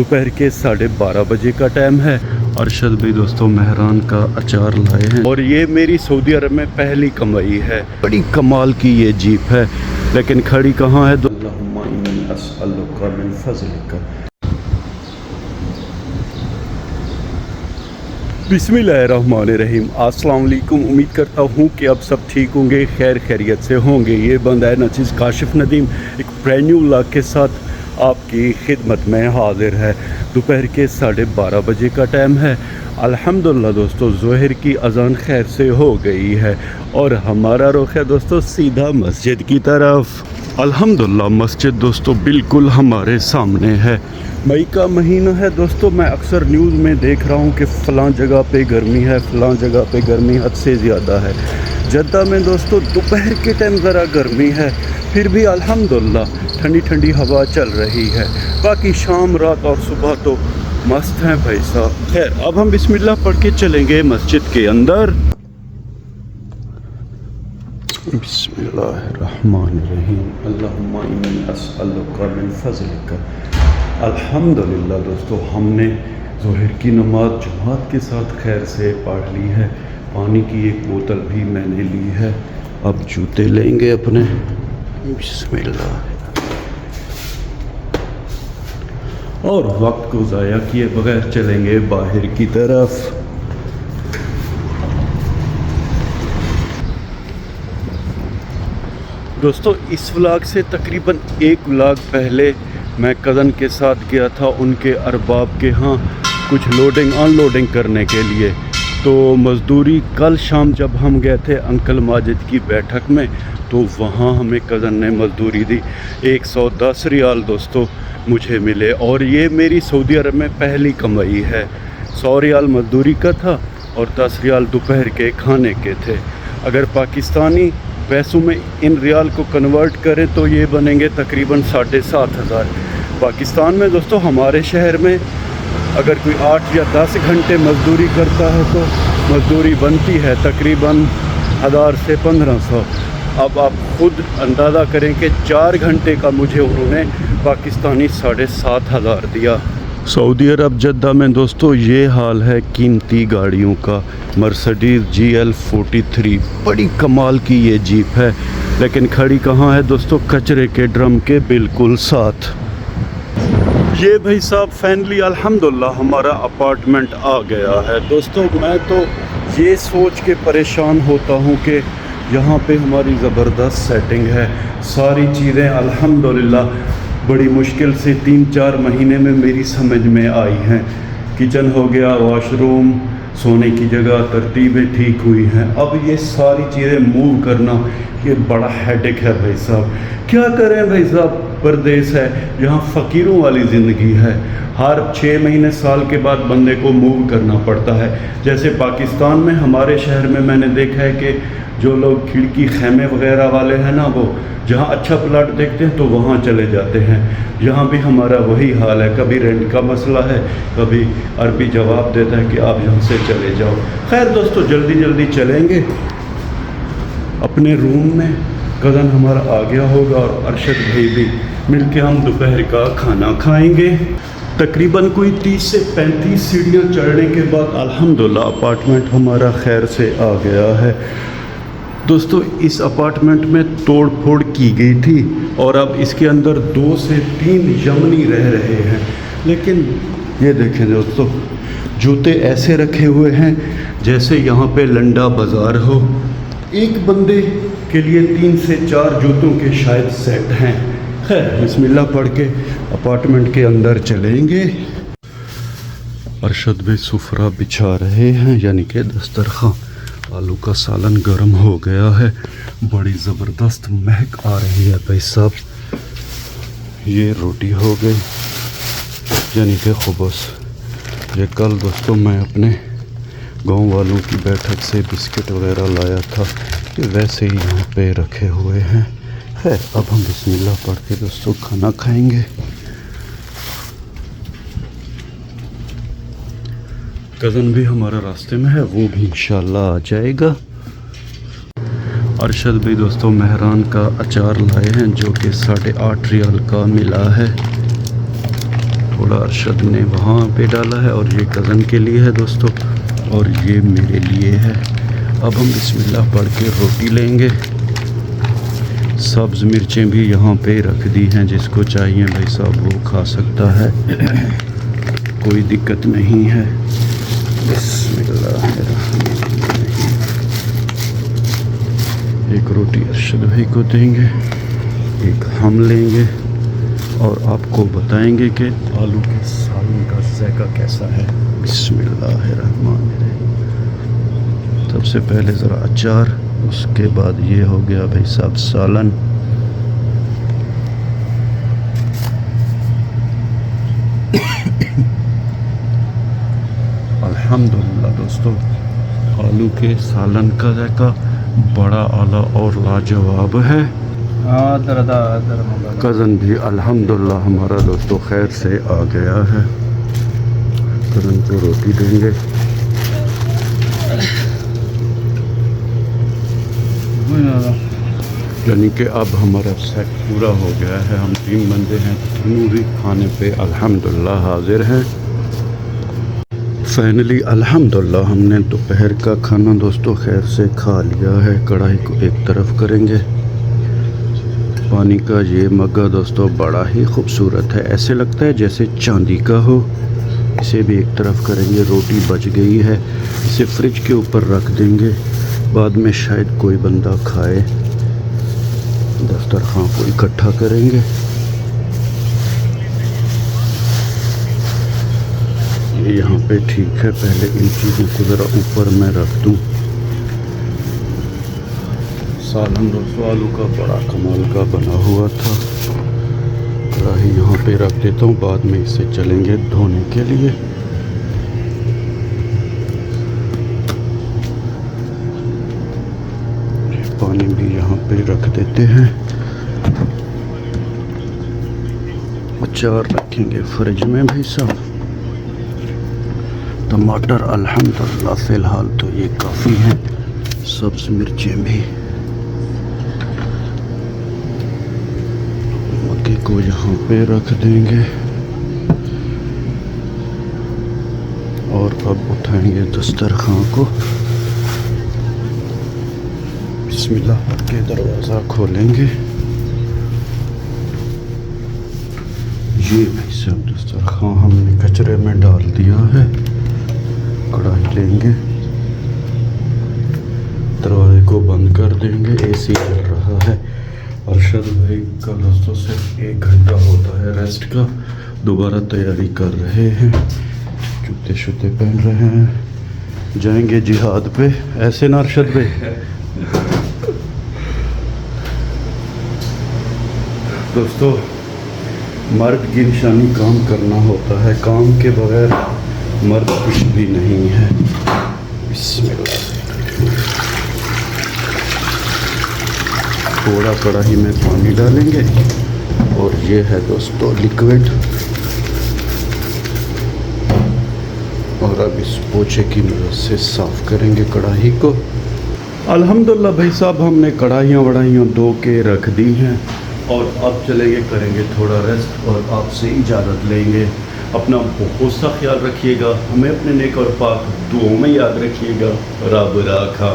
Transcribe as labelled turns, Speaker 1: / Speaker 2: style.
Speaker 1: दोपहर के 12:30 बजे का टाइम है। अरशद भी दोस्तों मेहरान का अचार लाए हैं और ये मेरी सऊदी अरब में पहली कमाई है। बड़ी कमाल की ये जीप है, लेकिन खड़ी कहाँ है? अल्लाहुम्मा इन्नी अस्अलुका मिन फज़लिका। बिस्मिल्लाहिर्रहमानिर्रहीम। अस्सलाम वालेकुम। उम्मीद करता हूँ कि आप सब ठीक होंगे, खैर खैरियत से होंगे। ये बंदा है नचीज़ काशिफ नदीम एक ब्रांड न्यू व्लॉग के साथ आपकी खिदमत में हाजिर है। दोपहर के 12:30 बजे का टाइम है। अल्हम्दुलिल्लाह दोस्तों ज़ोहर की अज़ान खैर से हो गई है और हमारा रुख है दोस्तों सीधा मस्जिद की तरफ। अल्हम्दुलिल्लाह मस्जिद दोस्तों बिल्कुल हमारे सामने है। मई का महीना है दोस्तों, मैं अक्सर न्यूज़ में देख रहा हूँ कि फ़लाँ जगह पे गर्मी है, फ़लाँ जगह पे गर्मी हद से ज़्यादा है। जद्दा में दोस्तों दोपहर के टाइम ज़रा गर्मी है, फिर भी अल्हम्दुलिल्लाह ठंडी ठंडी हवा चल रही है। बाकी शाम रात और सुबह तो मस्त हैं भाई साहब। खैर अब हम बिस्मिल्लाह पढ़ के चलेंगे मस्जिद के अंदर। बिस्मिल्लाहिर्रहमानिर्रहीम। अल्लाहुम्मा इन्नी अस्अलुका मिन फज़लिका। अल्हम्दुलिल्लाह दोस्तों हमने ज़ोहर की नमाज जमात के साथ खैर से पढ़ ली है। पानी की एक बोतल भी मैंने ली है। अब जूते लेंगे अपने। बिस्मिल्लाह। और वक्त को ज़ाया किए बगैर चलेंगे बाहर की तरफ। दोस्तों इस व्लॉग से तकरीबन एक व्लॉग पहले मैं कज़न के साथ गया था उनके अरबाब के यहाँ कुछ लोडिंग अनलोडिंग करने के लिए। तो मज़दूरी कल शाम जब हम गए थे अंकल माजिद की बैठक में, तो वहाँ हमें कज़न ने मज़दूरी दी। 110 रियाल दोस्तों मुझे मिले और ये मेरी सऊदी अरब में पहली कमाई है। 100 रियाल मज़दूरी का था और 10 रियाल दोपहर के खाने के थे। अगर पाकिस्तानी पैसों में इन रियाल को कन्वर्ट करें तो ये बनेंगे तकरीबन 7,500। पाकिस्तान में दोस्तों हमारे शहर में अगर कोई 8 या 10 घंटे मज़दूरी करता है तो मज़दूरी बनती है तकरीबन 1000 से 1500। अब आप खुद अंदाज़ा करें कि 4 घंटे का मुझे उन्होंने पाकिस्तानी 7,500 दिया। सऊदी अरब जद्दा में दोस्तों ये हाल है कीमती गाड़ियों का। मर्सिडीज़ GL 43 बड़ी कमाल की ये जीप है, लेकिन खड़ी कहाँ है दोस्तों? कचरे के ड्रम के बिल्कुल साथ। ये भाई साहब फाइनली अल्हम्दुलिल्लाह हमारा अपार्टमेंट आ गया है। दोस्तों मैं तो ये सोच के परेशान होता हूँ कि यहाँ पे हमारी ज़बरदस्त सेटिंग है। सारी चीज़ें अल्हम्दुलिल्लाह बड़ी मुश्किल से 3-4 महीने में मेरी समझ में आई हैं। किचन हो गया, वॉशरूम, सोने की जगह, तरतीबें ठीक हुई हैं। अब ये सारी चीज़ें मूव करना ये बड़ा हेडेक है भाई साहब। क्या करें भाई साहब, परदेस है, यहाँ फ़कीरों वाली ज़िंदगी है। हर 6 महीने साल के बाद बंदे को मूव करना पड़ता है। जैसे पाकिस्तान में हमारे शहर में मैंने देखा है कि जो लोग खिड़की खैमे वगैरह वाले हैं ना, वो जहाँ अच्छा प्लाट देखते हैं तो वहाँ चले जाते हैं। यहाँ भी हमारा वही हाल है। कभी रेंट का मसला है, कभी अरबी जवाब देता है कि आप यहाँ से चले जाओ। खैर दोस्तों जल्दी जल्दी चलेंगे अपने रूम में। कज़न हमारा आ गया होगा और अरशद भाई भी, मिलके हम दोपहर का खाना खाएंगे। तकरीबन कोई 30 से 35 सीढ़ियाँ चढ़ने के बाद अल्हम्दुलिल्लाह अपार्टमेंट हमारा खैर से आ गया है। दोस्तों इस अपार्टमेंट में तोड़ फोड़ की गई थी और अब इसके अंदर 2 से 3 यमनी रह रहे हैं। लेकिन ये देखें दोस्तों, जूते ऐसे रखे हुए हैं जैसे यहाँ पे लंडा बाज़ार हो। एक बंदे के लिए 3 से 4 जूतों के शायद सेट हैं। खैर बिस्मिल्लाह पढ़ के अपार्टमेंट के अंदर चलेंगे। अरशद भी सुफरा बिछा रहे हैं, यानी कि दस्तरखान। आलू का सालन गर्म हो गया है, बड़ी ज़बरदस्त महक आ रही है भाई साहब। ये रोटी हो गई, यानी कि खुबस। ये कल दोस्तों मैं अपने गांव वालों की बैठक से बिस्किट वगैरह लाया था, कि वैसे ही यहाँ पे रखे हुए हैं। खैर अब हम बिस्मिल्लाह पढ़ के दोस्तों खाना खाएंगे। कज़न भी हमारा रास्ते में है, वो भी इंशाल्लाह आ जाएगा। अरशद भी दोस्तों मेहरान का अचार लाए हैं जो कि 8.5 रियाल का मिला है। थोड़ा माशाल्लाह अरशद ने वहाँ पे डाला है और ये कज़न के लिए है दोस्तों और ये मेरे लिए है। अब हम बिस्मिल्लाह पढ़ के रोटी लेंगे। सब्ज़ मिर्चें भी यहाँ पे रख दी हैं, जिसको चाहिए भाई साहब वो खा सकता है, कोई दिक्कत नहीं है। बिस्मिल्लाह। एक रोटी अरशद भाई को देंगे, एक हम लेंगे और आपको बताएंगे कि आलू के सालन का जायका कैसा है। बिस्मिल्लाहिर्रहमानिर्रहीम। सबसे पहले ज़रा अचार, उसके बाद ये हो गया भाई साहब सालन। अल्हम्दुलिल्लाह दोस्तों, आलू के सालन का जायका बड़ा आला और लाजवाब है। कज़न भी अल्हम्दुलिल्लाह हमारा दोस्तों खैर से आ गया है। कज़न को रोटी देंगे। यानी कि अब हमारा सेट पूरा हो गया है। हम 3 बंदे हैं, तीनों भी खाने पे अल्हम्दुलिल्लाह हाजिर हैं। फाइनली अल्हम्दुलिल्लाह हमने दोपहर का खाना दोस्तों खैर से खा लिया है। कढ़ाई को एक तरफ करेंगे। पानी का ये मग्गा दोस्तों बड़ा ही खूबसूरत है, ऐसे लगता है जैसे चांदी का हो। इसे भी एक तरफ करेंगे। रोटी बच गई है, इसे फ्रिज के ऊपर रख देंगे, बाद में शायद कोई बंदा खाए। दस्तरखान को इकट्ठा करेंगे। ये यहाँ पे ठीक है, पहले इन चीज़ों को ज़रा ऊपर मैं रख दूँ। सालन दोस्तों आलू का बड़ा कमाल का बना हुआ था। कढ़ाई यहाँ पे रख देता हूँ, बाद में इसे चलेंगे धोने के लिए। पानी भी यहाँ पे रख देते हैं। अचार रखेंगे फ्रिज में भाई साहब। टमाटर अल्हम्दुलिल्लाह फ़िलहाल तो ये काफ़ी हैं। सब्ज़ मिर्चें भी। मक्के को यहाँ पे रख देंगे और अब उठाएंगे दस्तरखान को। बिस्मिल्लाह के दरवाज़ा खोलेंगे। ये भाई साहब दस्तरखान हमने कचरे में डाल दिया है। कढ़ाई लेंगे, दरवाजे को बंद कर देंगे। एसी चल रहा है। अरशद भाई का दोस्तों सिर्फ 1 घंटा होता है रेस्ट का। दोबारा तैयारी कर रहे हैं, जूते शूते पहन रहे हैं, जाएंगे जिहाद पे। ऐसे ना अरशद भाई। दोस्तों मर्द की निशानी काम करना होता है, काम के बगैर मर्द कुछ भी नहीं है। बिस्मिल्लाह। थोड़ा कढ़ाई में पानी डालेंगे और ये है दोस्तों लिक्विड। और अब इस पोछे की मदद से साफ़ करेंगे कढ़ाई को। अल्हम्दुलिल्लाह भाई साहब हमने कढ़ाइयाँ वढ़ाइयाँ धो के रख दी हैं और अब चलेंगे करेंगे थोड़ा रेस्ट और आपसे इजाज़त लेंगे। अपना बहुत सा ख्याल रखिएगा, हमें अपने नेक और पाक दुआओं में याद रखिएगा। रब राखा।